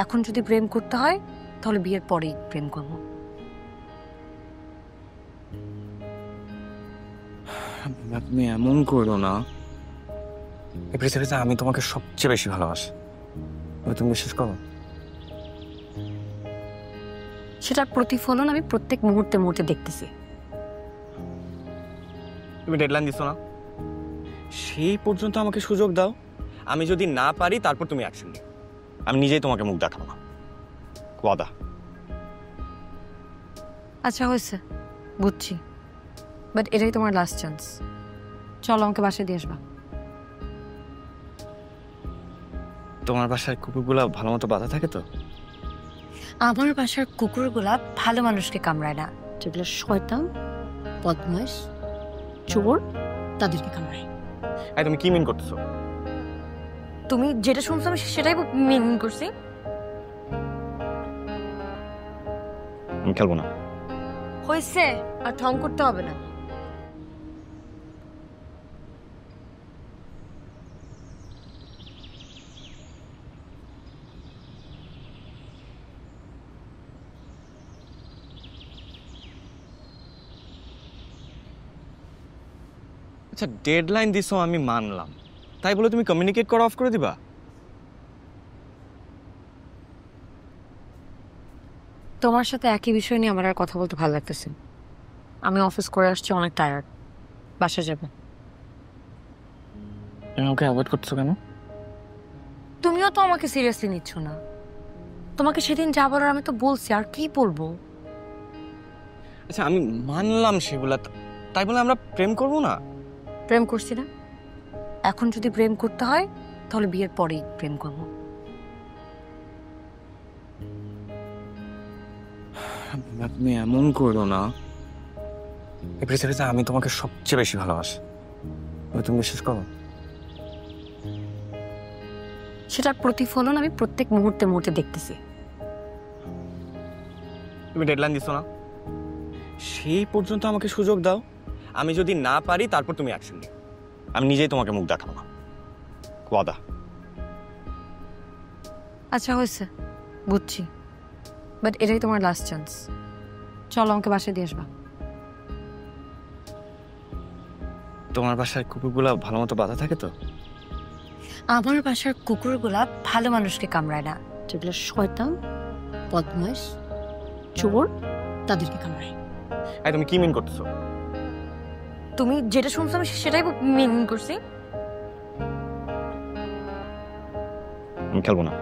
এখন যদি প্রেম করতে হয় তাহলে বিয়ের পরেই প্রেম করব। তুমি এমন করো না। এই পৃথিবীতে আমি তোমাকে সবচেয়ে বেশি ভালোবাসি, তুমি বিশ্বাস করো? সেটার প্রতিফলন আমি প্রত্যেক মুহূর্তে মুহূর্তে দেখতেছি। তুমি ডেডলাইন দিছো না, সেই পর্যন্ত আমাকে সুযোগ দাও। আমি যদি না পারি তারপর তুমি অ্যাকশন নিও। আমি নিজেই তোমাকে মুখ দেখাবো না, ওয়াদা। আচ্ছা হয়েছে, বুঝছি, বাট এটাই তোমার লাস্ট চান্স। চলো আমাকে বাসায় দিয়ে আসবা। তোমার বাসায় কুকুরগুলা ভালো মতো বাধা থাকে তো? আমার বাসার কুকুরগুলা ভালো মানুষকে কামড়ায় না, যেগুলো শয়তান, বদমাইশ, চোর তাদেরকে কামড়ায়। তুমি কি মিন করতেছো? তুমি যেটা শুনছো আমি সেটাই মিন করছি। আমি খেলবো না। হয়েছে, আর ঠং করতে হবে না। আচ্ছা ডেডলাইন দিছো আমি মানলাম, তাই বলে তুমি কমিউনিকেট করা অফ করে দিবা? তোমার সাথে একই বিষয় নিয়ে আমার আর কথা বলতে ভালো লাগতেছে। আমি অফিস করে আসছি, অনেক টায়ার্ড, বাসায় যাবে। তুমি ওকে অ্যাভয়েড করছো কেন? তুমিও তো আমাকে সিরিয়াসলি নিচ্ছ না। তোমাকে সেদিন যা বলার আমি তো বলছি, আর কি বলবো? আচ্ছা আমি মানলাম সেগুলা, তাই বলে আমরা প্রেম করব না? প্রেম করছি না? এখন যদি প্রেম করতে হয় তাহলে বিয়ের পরেই প্রেম করব। তুমি এমন করো না। এই পৃথিবীতে আমি তোমাকে সবচেয়ে বেশি ভালোবাসি, তুমি বিশ্বাস করো? সেটার প্রতিফলন আমি প্রত্যেক মুহূর্তে মুহূর্তে দেখতেছি। তুমি ডেডলাইন দিছো না, সেই পর্যন্ত আমাকে সুযোগ দাও। আমি যদি না পারি তারপর তুমি অ্যাকশন নিও। আমি নিজেই তোমাকে মুখ দেখাবো না, ওয়াদা। আচ্ছা হয়েছে, বুঝছি, বাট এটাই তোমার লাস্ট চান্স। চলো আমাকে বাসায় দিয়ে আসবা। তোমার বাসায় কুকুরগুলা ভালো মতো বাধা থাকে তো? আমার বাসার কুকুরগুলা ভালো মানুষকে কামড়ায় না, যেগুলো শয়তান, বদমাইশ, চোর তাদেরকে কামড়ায়। তুমি কি মিন করতেছো? তুমি যেটা শুনছো আমি সেটাই মিন করছি। আমি খেলবো না।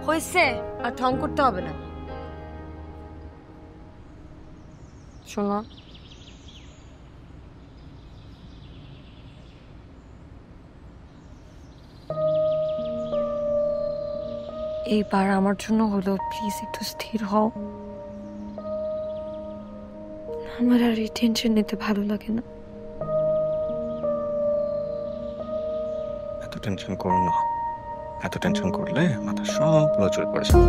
হয়েছে, আর ঠং করতে হবে না। শোনো, এইবার আমার জন্য হলো প্লিজ একটু স্থির হও। আমার আর এই টেনশন নিতে ভালো লাগে না। এত টেনশন করো না, এত টেনশন করলে মাথা সব লচড় পড়ে যাবে।